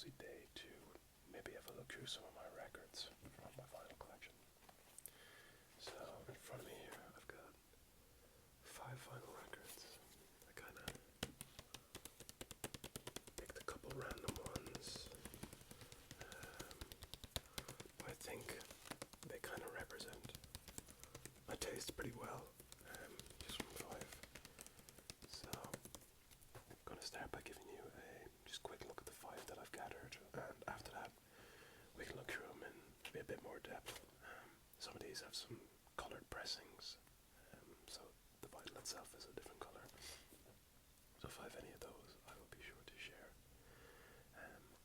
cozy day to maybe have a look through some of my records from my vinyl collection. So in front of me here I've got 5 vinyl records. I kind of picked a couple random ones. I think they kind of represent my taste pretty well, just from 5. So I'm going to start by giving you a just quick look at the 5 that I've gathered, and after that we can look through them in a bit more depth. Some of these have some coloured pressings, so the vinyl itself is a different colour. So if I have any of those, I will be sure to share.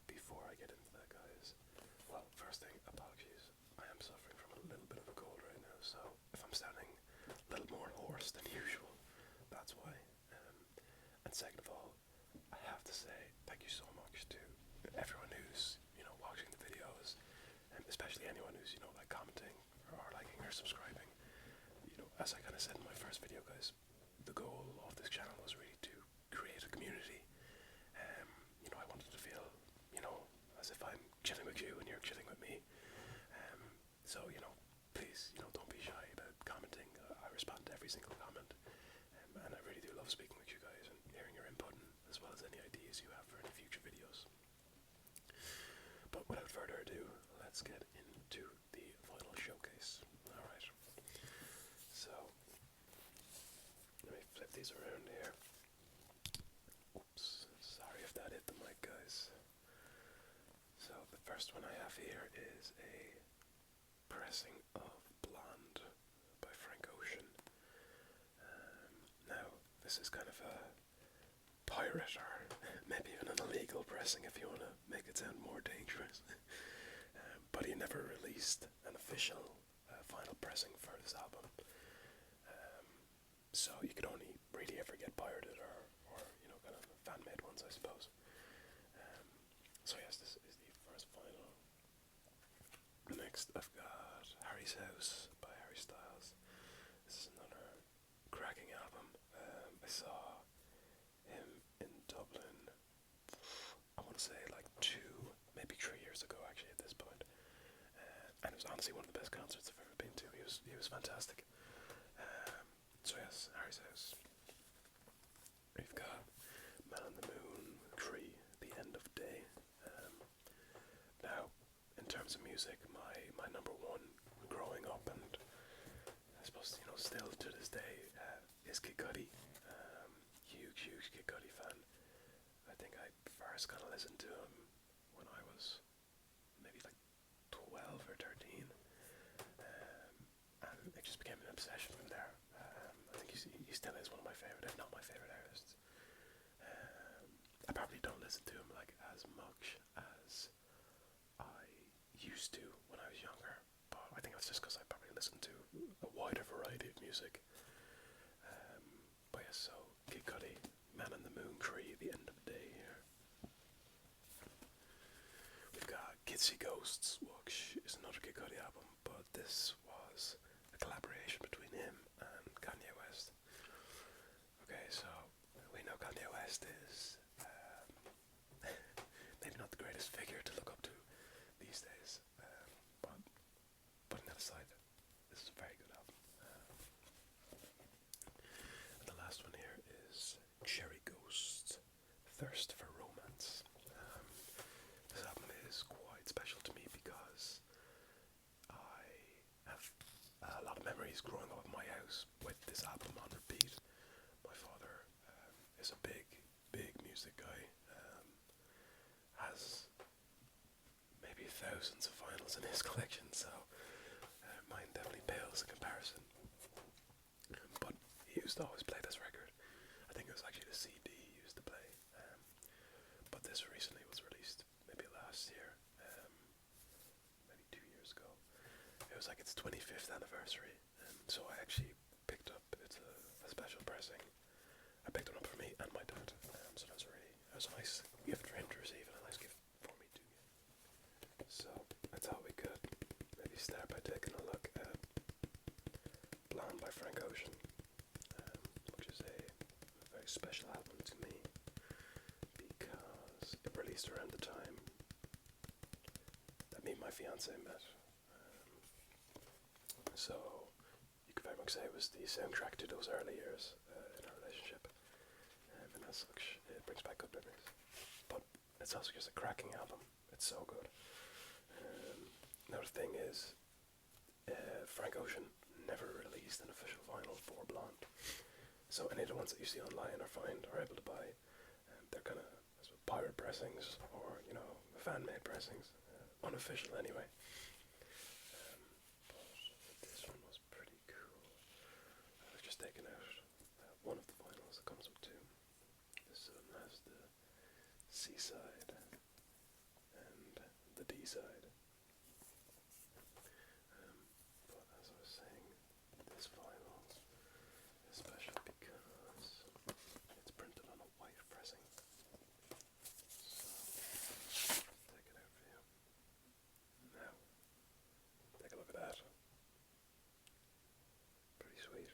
Before I get into that, guys, well, first thing, apologies. I am suffering from a little bit of a cold right now, so if I'm sounding a little more hoarse than usual, that's why. And second of all, I have to say thank you so much to everyone who's, watching the videos, and especially anyone who's, like commenting or liking or subscribing. As I kind of said in my first video, guys, the goal of this channel was really to create a community. I wanted to feel, as if I'm chilling with you and you're chilling with me. So, please, don't be shy about commenting. I respond to every single comment, and I really do love speaking with you guys and hearing your input, as well as any ideas you have for any future videos. But without further ado, let's get into the vinyl showcase. Alright, so let me flip these around here. Oops, sorry if that hit the mic, guys. So the first one I have here is a pressing of Blonde by Frank Ocean. Now, this is kind of a pirate, or maybe even an illegal pressing if you want to make it sound more dangerous. But he never released an official vinyl pressing for this album. So you could only really ever get pirated or kind of fan-made ones, I suppose. So yes, this is the first vinyl. Next, I've got Harry's House by Harry Styles. This is another cracking album. I saw him in Dublin, I want to say like 2, maybe 3 years ago actually at this point. And it was honestly one of the best concerts I've ever been to. He was fantastic. So yes, Harry's House. We've got Man on the Moon, Cree, The End of Day. Now, in terms of music, my number one growing up, and I suppose still to this day, is Kid Cudi. Huge Kid Cudi fan. I think I first kind of listened to him when I was maybe like 12 or 13, and it just became an obsession from there. I think he still is one of my favorite, if not my favorite artists. I probably don't listen to him like as much as I used to when I was younger, but I think that's just because I probably listen to a wider variety of music. But yes, so Kid Cudi, Man on the Moon, Cree, The End of Day here. We've got Kids See Ghosts, which is another Kid Cudi album, but this was a collaboration between him and Kanye West. Okay, so we know Kanye West is maybe not the greatest figure to look up to these days, but putting that aside, this is a very good album. And the last one here is Cherry Ghost, Thirst for Romance. This album is quite special to me because I have a lot of memories growing up in my house with this album on repeat. My father is a big music guy, has maybe thousands of vinyls in his collection, so mine definitely pales in comparison. But he used to always play this record. I think it was actually the CD he used to play. But this recently was released, maybe last year, maybe 2 years ago. It was like its 25th anniversary, so I actually picked up, it's a special pressing. I picked it up for me and my dad, so that was a nice gift for him to receive and a nice gift for me to give. So I thought we could maybe start by taking a look at Blonde by Frank Ocean, which is a very special album to me because it released around the time my fiance met. So you could very much say it was the soundtrack to those early years in our relationship. And as such, it brings back good memories. But it's also just a cracking album. It's so good. Another thing is, Frank Ocean never released an official vinyl for Blonde. So any of the ones that you see online or find or able to buy, they're kind of pirate pressings or, fan-made pressings. Unofficial anyway. But this one was pretty cool. I've just taken out one of the vinyls that comes with two. This one has the C side and the D side. But as I was saying, this vinyl is special because it's printed on a white pressing. So, take it out for you. Now, take a look at that. Pretty sweet.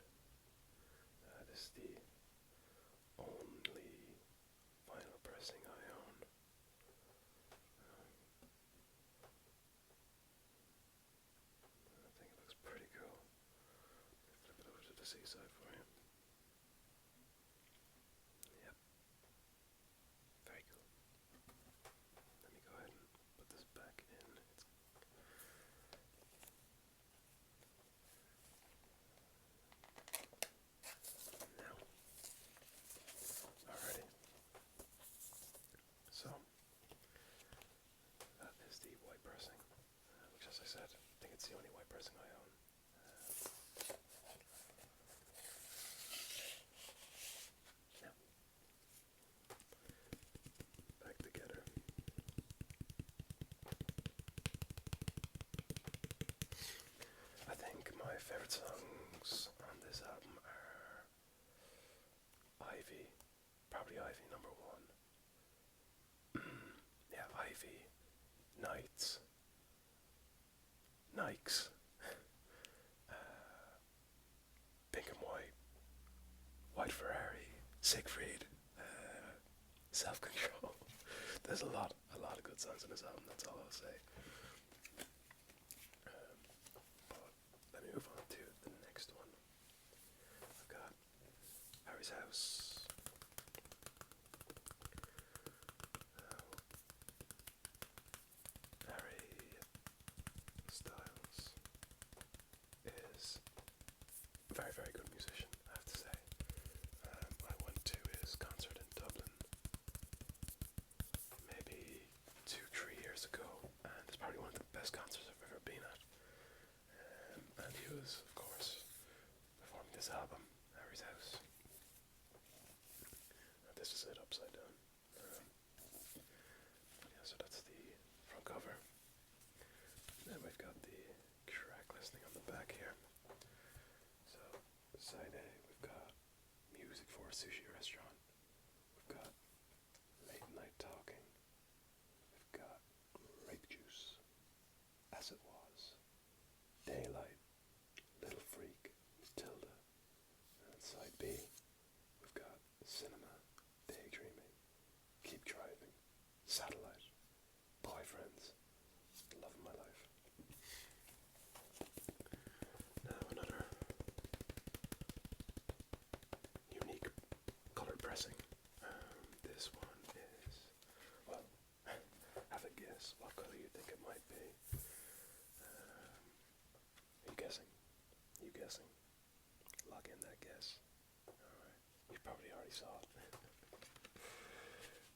This is the only vinyl pressing I own. I think it looks pretty cool. Flip it over to the seaside for you. Yep. Very cool. Let me go ahead and put this back in. Now. Alrighty. So, that is the white pressing, which, as I said, I think it's the only white pressing I own. Now, back together. I think my favorite songs on this album are Ivy, probably Ivy number one. Yeah, Ivy, Nights, Nikes, Pink and White, White Ferrari, Siegfried, Self-Control. There's a lot of good songs in this album, that's all I'll say. But let me move on to the next one. I've got Harry's House. Harry Styles is a very, very good musician, I have to say. I went to his concert in Dublin maybe 2-3 years ago, and it's probably one of the best concerts I've ever been at. And he was, of course, performing this album, Harry's House. And this is it upside down. Yeah, so that's the front cover. Then we've got the track listing on the back here. So, side A, we've got music for a sushi restaurant. We've got late night talking. We've got grape juice, as it was, daylight, little freak, Matilda. And side B, we've got cinema, daydreaming, keep driving, satellite, boyfriends, love of my life. Now another unique colored pressing. This one is, well, have a guess what color you think it might be. You guessing? You guessing? Lock in that guess. Alright. You probably already saw it.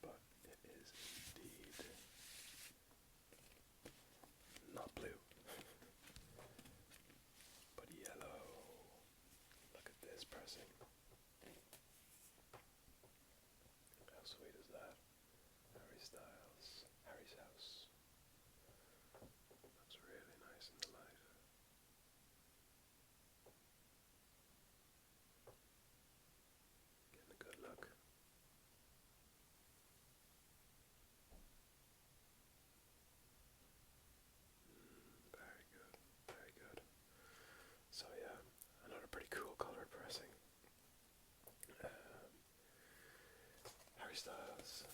But it is indeed not blue. But yellow. Look at this pressing. How sweet is that? Harry Styles. Harry's House. Looks really nice in the light. Getting a good look. Very good, very good. So yeah, another pretty cool color pressing. Harry Styles,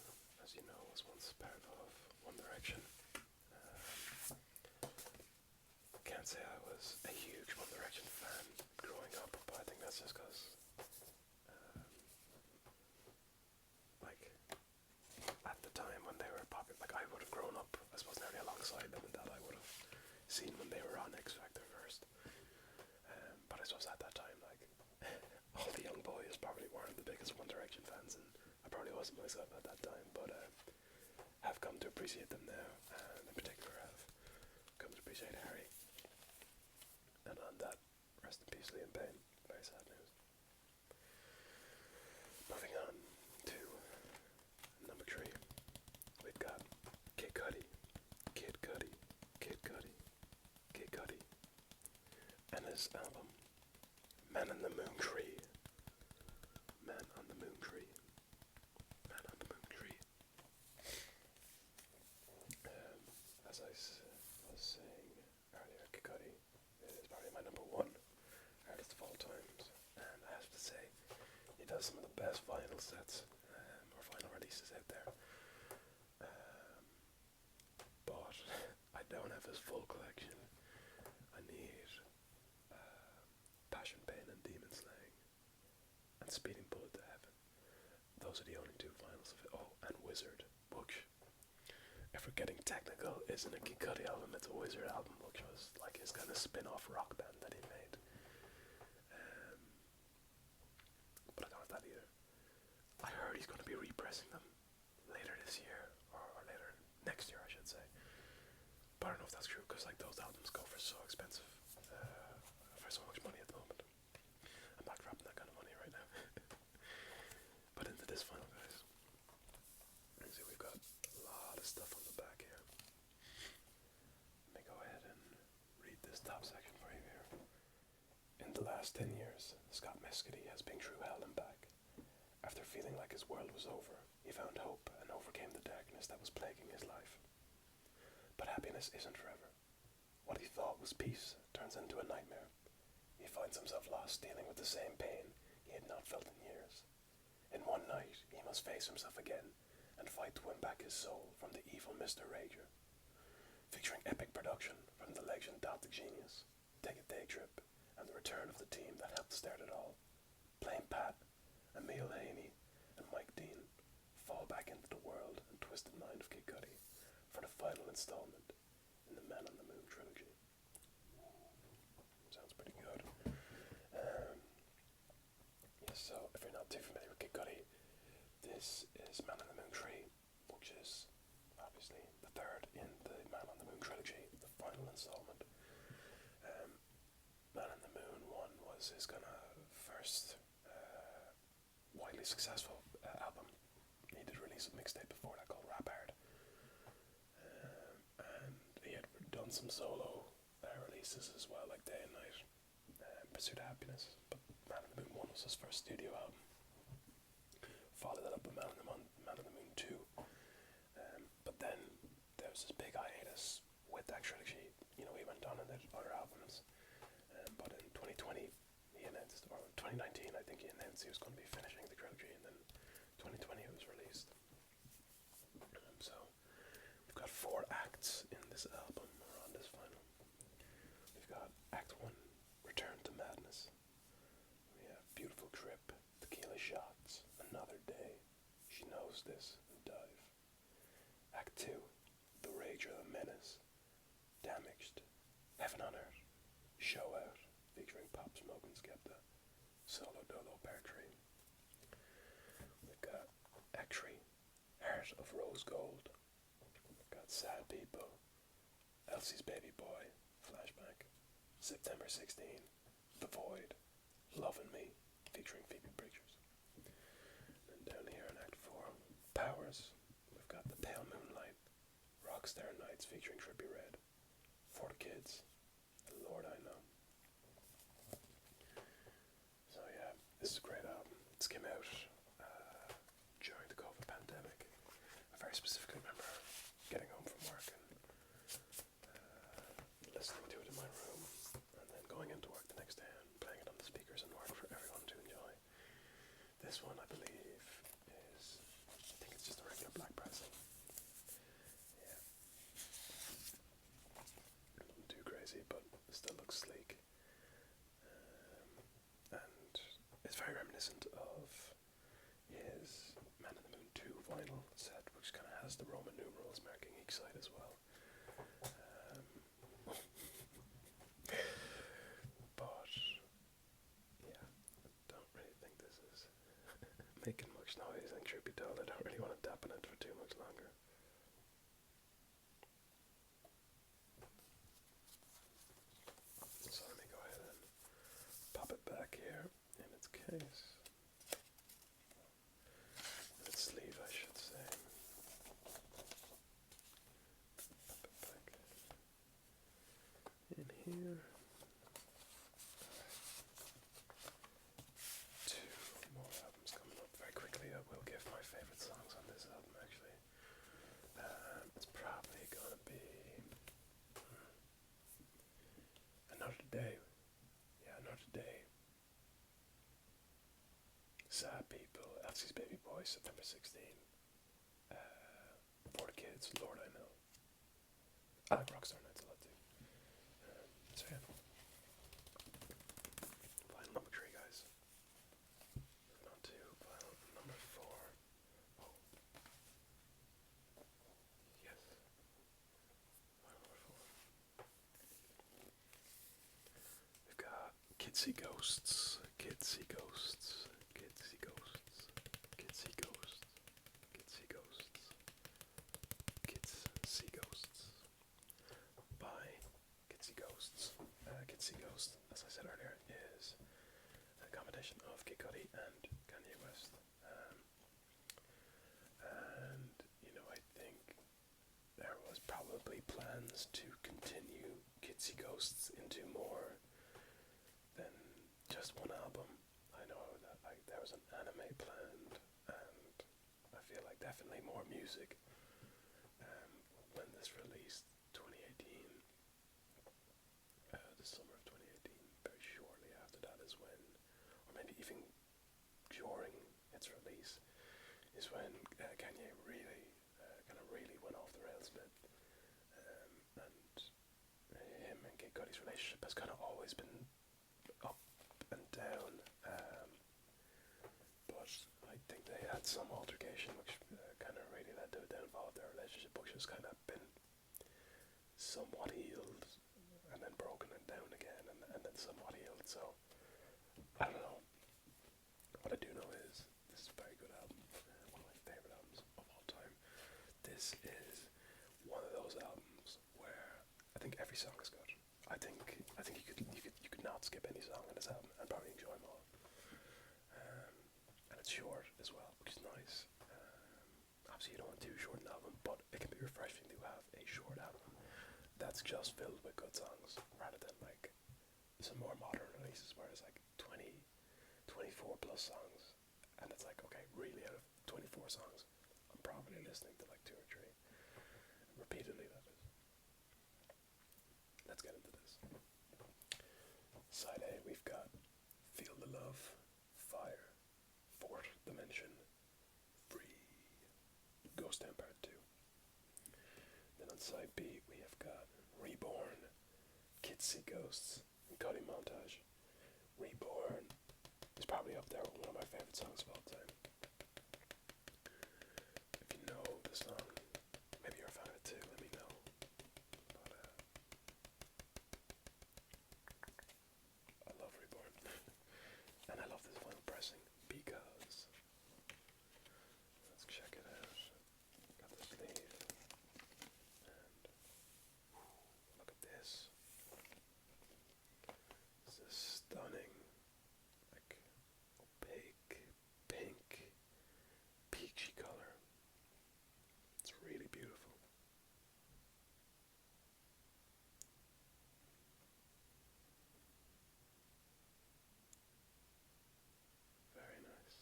as you know, was once part of One Direction. was a huge One Direction fan growing up, but I think that's just because, like, at the time when they were popular, like, I would have grown up, I suppose, nearly alongside them, and that I would have seen when they were on X Factor first. But I suppose at that time, like, all the young boys probably weren't the biggest One Direction fans, and I probably wasn't myself at that time, but have come to appreciate them now, and in particular have come to appreciate Harry. And on that, rest in peace, Liam Payne. Very sad news. Moving on to number 3, we've got Kid Cudi, Kid Cudi, Kid Cudi, Kid Cudi, and his album Man on the Moon Tree. Man on the Moon Tree. Man on the Moon Tree. As I was saying earlier, Kid Cudi is probably my number 1 artist of all times, and I have to say, he does some of the best vinyl sets or vinyl releases out there. But I don't have his full collection. I need Passion, Pain, and Demon Slaying, and Speeding Bullet to Heaven. Those are the only 2 vinyls of it. Oh, and Wizard, which, if we're getting technical, isn't a Kid Cudi album, it's a Wizard album, which was like his kind of spin-off rock band that he made. But I don't have that either. I heard he's going to be repressing them later this year, or later next year, I should say. But I don't know if that's true, because like those albums go for so expensive, for so much money at the moment. I'm not dropping that kind of money right now. But into this final, guys. You see, we've got a lot of stuff on the back here. Let me go ahead and read this top section for you here. In the last 10 years, Scott Mescudi has been through hell and back. After feeling like his world was over, he found hope and overcame the darkness that was plaguing his life. But happiness isn't forever. What he thought was peace turns into a nightmare. He finds himself lost dealing with the same pain he had not felt in years. In one night, he must face himself again and fight to win back his soul from the evil Mr. Rager. Featuring epic production from the legend Dot the Genius, Take a Day Trip, and the return of the team that helped start it all. Plain Pat, Emil Haney, and Mike Dean fall back into the world and twisted mind of Kid Cudi for the final installment in the Man on the Moon trilogy. Sounds pretty good. So if you're not too familiar with Kid Cudi, this is Man on the Moon 3, which is obviously the 3rd in the Man on the Moon trilogy, the final installment. Man on the Moon 1 was his kind of first widely successful album. He did release a mixtape before that called Rap Hard. And he had done some solo releases as well, like Day and Night, Pursuit of Happiness. But Man on the Moon 1 was his first studio album. Followed that up with Man on the Moon 2. But then there was this big hiatus with that trilogy. You know, he went on and did other albums. But in 2020, he announced, or 2019, I think he announced he was going to be finishing the trilogy, and then 2020 it was released. So we've got 4 acts in this album, or on this final. We've got Act 1, Return to Madness. We have Beautiful Trip, Tequila Shots, Another Day, She Knows This, and Dive. Act 2, The Rage of the Menace, Damaged, Heaven on Earth, Show Out, featuring Pop Smoke and Skepta, Solo Dolo Part 3. We've got Act 3, Heart of Rose Gold. We've got Sad People, Elsie's Baby Boy, Flashback, September 16, The Void, Lovin' Me, featuring Phoebe Bridgers. And down here in Act 4, Powers, we've got The Pale Moonlight, Rockstar Nights featuring Trippie Redd, For the Kids, and Lord I Know. So yeah, this is a great album. This came out during the COVID pandemic. I very specifically remember getting home from work and listening to it in my room, and then going into work the next day and playing it on the speakers in order for everyone to enjoy. This one, I believe, is, I think it's just a regular black pressing. Yeah. Nothing too crazy, but it still looks sleek. background noise, and truth be told, I don't really want to tap on it for too much longer. So let me go ahead and pop it back here in its case. Its sleeve, I should say. Pop it back in here. Two more albums coming up very quickly. I will give my favorite songs on this album, actually. It's probably gonna be Another Day. Yeah, Another Day. Sad People, Elsie's Baby Boy, September 16. For the Kids, Lord I Know. I like Rockstar Nights a lot too. So yeah. Final number 3, guys. Moving on to final number 4. Oh. Yes. Final number 4. We've got Kids See Ghosts. Kids See Ghosts. Kids See Ghosts. Kids See Ghosts. Kids See Ghosts. Kids See Ghosts. By Kids See Ghosts. Kids See Ghosts, as I said earlier, is a combination of Kid Cudi and Kanye West. And, you know, I think there was probably plans to continue Kids See Ghosts into more than just one album. I know that there was an anime planned, and I feel like definitely more music. When this released, 2018, the summer of 2018, very shortly after that is when, or maybe even during its release, is when Kanye really, kind of really went off the rails a bit. And him and Kid Cudi's relationship has kind of always been up and down. But I think they had some altercation which kind of really led to a downfall of their relationship, which has kind of been somewhat healed and then broken and down again and then somewhat healed. So I don't know. What I do know is this is a very good album, one of my favorite albums of all time. This is one of those albums where I think every song is good. I think you could not skip any song on this album and probably enjoy them all. And it's short as well, which is nice. Obviously you don't want too short an album, but it can be refreshing to have a short album that's just filled with good songs, rather than like some more modern releases where it's like 20, 24 plus songs, and it's like, okay, really out of 24 songs, I'm probably listening to like 2 or 3, repeatedly, that is. Let's get into this. Side A, we've got Feel the Love, Fire, Fourth Dimension, Free, Ghost Town Part 2. Then on side B, we have got Reborn, Kids See Ghosts, and Cudi Montage. Reborn is probably up there with one of my favorite songs of all time. If you know the song, maybe you're a fan of it too, let me know. But I love Reborn. And I love this vinyl pressing because, let's check it out. Got the sleeve, and look at this. This is stunning, like opaque, pink, peachy color. It's really beautiful. Very nice.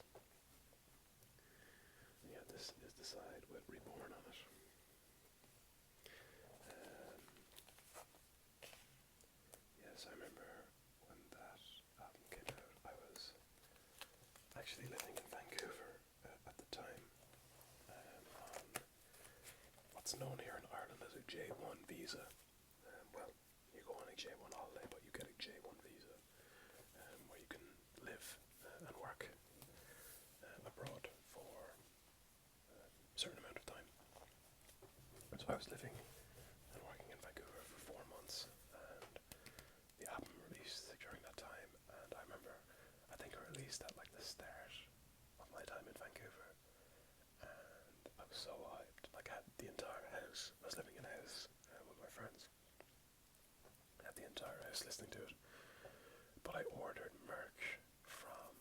Yeah, this is the side with Reborn on it. Yes, I remember when that album came out. I was actually living in Vancouver at the time, on what's known here in Ireland as a J1 visa. Well, you go on a J1 holiday, but you get a J1 visa, where you can live and work abroad for a certain amount of time. So I was living and working in Vancouver for 4 months, and the album released during that time, and I remember, I think it released at like the start of my time in Vancouver, so hyped. Like, I had the entire house. I was living in a house with my friends. I had the entire house listening to it. But I ordered merch from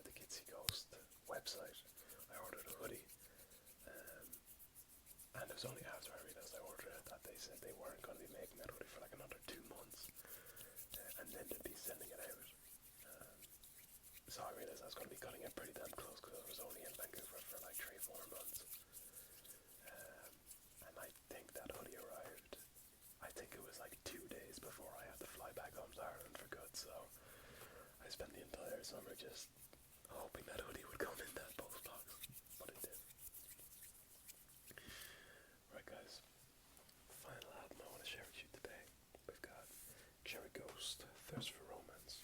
the Kitsy Ghost website. I ordered a hoodie. And it was only after I realised I ordered it that they said they weren't going to be making that hoodie for like another 2 months. And then they'd be sending it out. So I realised I was going to be cutting it pretty damn close because I was only in Vancouver for like 3-4 months. And I think that hoodie arrived, I think it was like 2 days before I had to fly back home to Ireland for good. So I spent the entire summer just hoping that hoodie would come in that post box. But it did. Right guys, final album I want to share with you today. We've got Cherry Ghost, Thirst for Romance.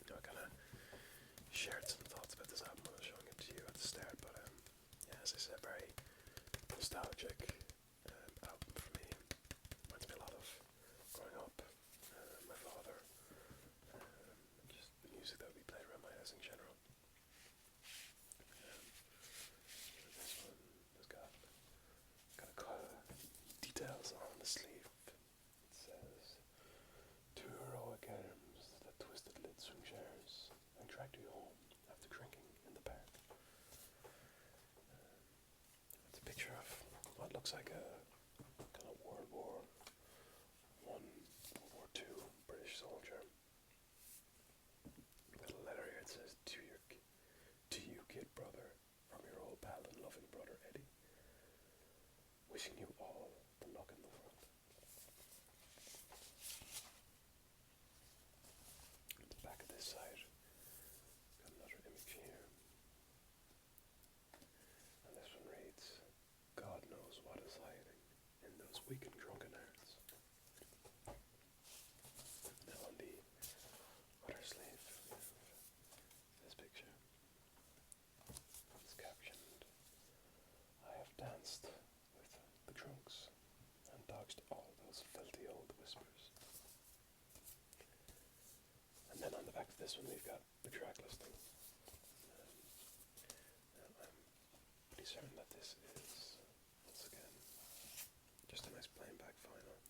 I kind of shared some thoughts about this album when I was showing it to you at the start, but yeah, as I said, very nostalgic album for me. Reminds me a lot of growing up, my father, just the music that we played around my house in general. This one has got details on the sleeve. It says, "Two heroic arms that twisted lids from chairs and dragged you home after drinking in the park." It's a picture of what looks like a kind of World War One, World War Two British soldier. Got a letter here. It says, "To you, kid brother, from your old pal and loving brother Eddie. Wishing you all the luck in the world." At the back of this side, got another image here. And this one reads, "God knows what is hiding in those weak and drunken hearts." Now on the other sleeve, we have this picture. It's captioned, "I have danced with the drunks and dodged all those filthy old whispers." And then on the back of this one we've got the track listing. And I'm pretty certain that this is, once again, just a nice plain back vinyl.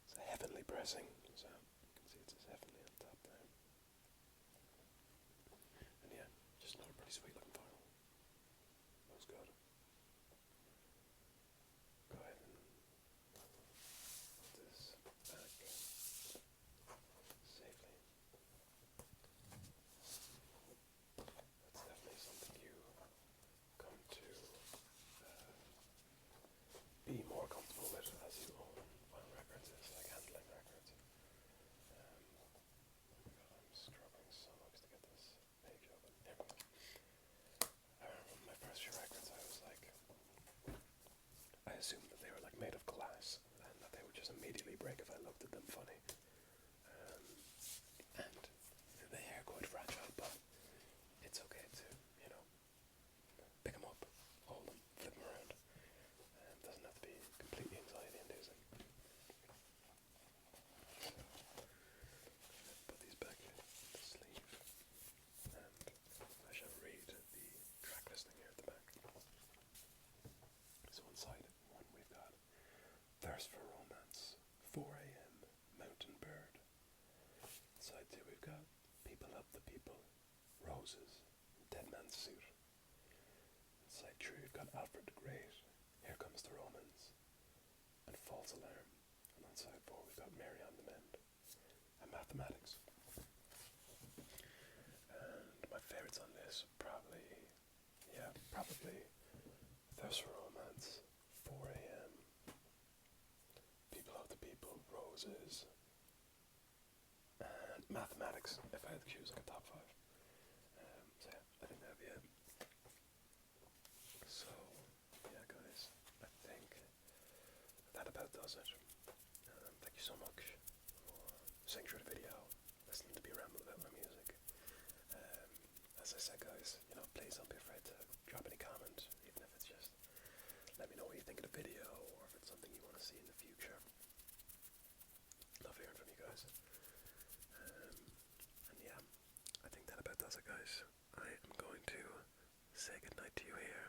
It's a heavenly pressing, so you can see it says heavenly on top there. And yeah, just another pretty sweet looking vinyl. Looks good. Go ahead and put this back safely. That's definitely something you come to be more comfortable with as you own vinyl records, is like handling records. I'm struggling so much to get this page open. There we go. I remember my first few records, I assumed that they were like made of glass and that they would just immediately break if I looked at them funny. And they are quite fragile, but it's okay to, pick them up, hold them, flip them around. It doesn't have to be completely anxiety inducing. Put these back in the sleeve, and I shall read the track listing here at the back. So inside one we've got Thirst for Romance, 4 a.m. Mountain Bird. Side 2 we've got People Help the People, Roses, Dead Man's Suit. Side 3 we've got Alfred the Great, Here Comes the Romans, and False Alarm. And on side 4 we've got Mary on the Mend, and Mathematics. And my favourites on this, probably Thirst for Romance, 4 a.m. People Help the People, Roses, and Mathematics, if I had to choose like a top 5. So yeah, I think that'd be it. So, yeah guys, I think that about does it. Thank you so much for sitting through the video, listening to me ramble about my music. As I said guys, please don't be afraid to drop any comment, even if it's just let me know what you think of the video, or if it's something you want to see in the future. Love hearing from you guys. And yeah, I think that about does it guys. I am going to say goodnight to you here.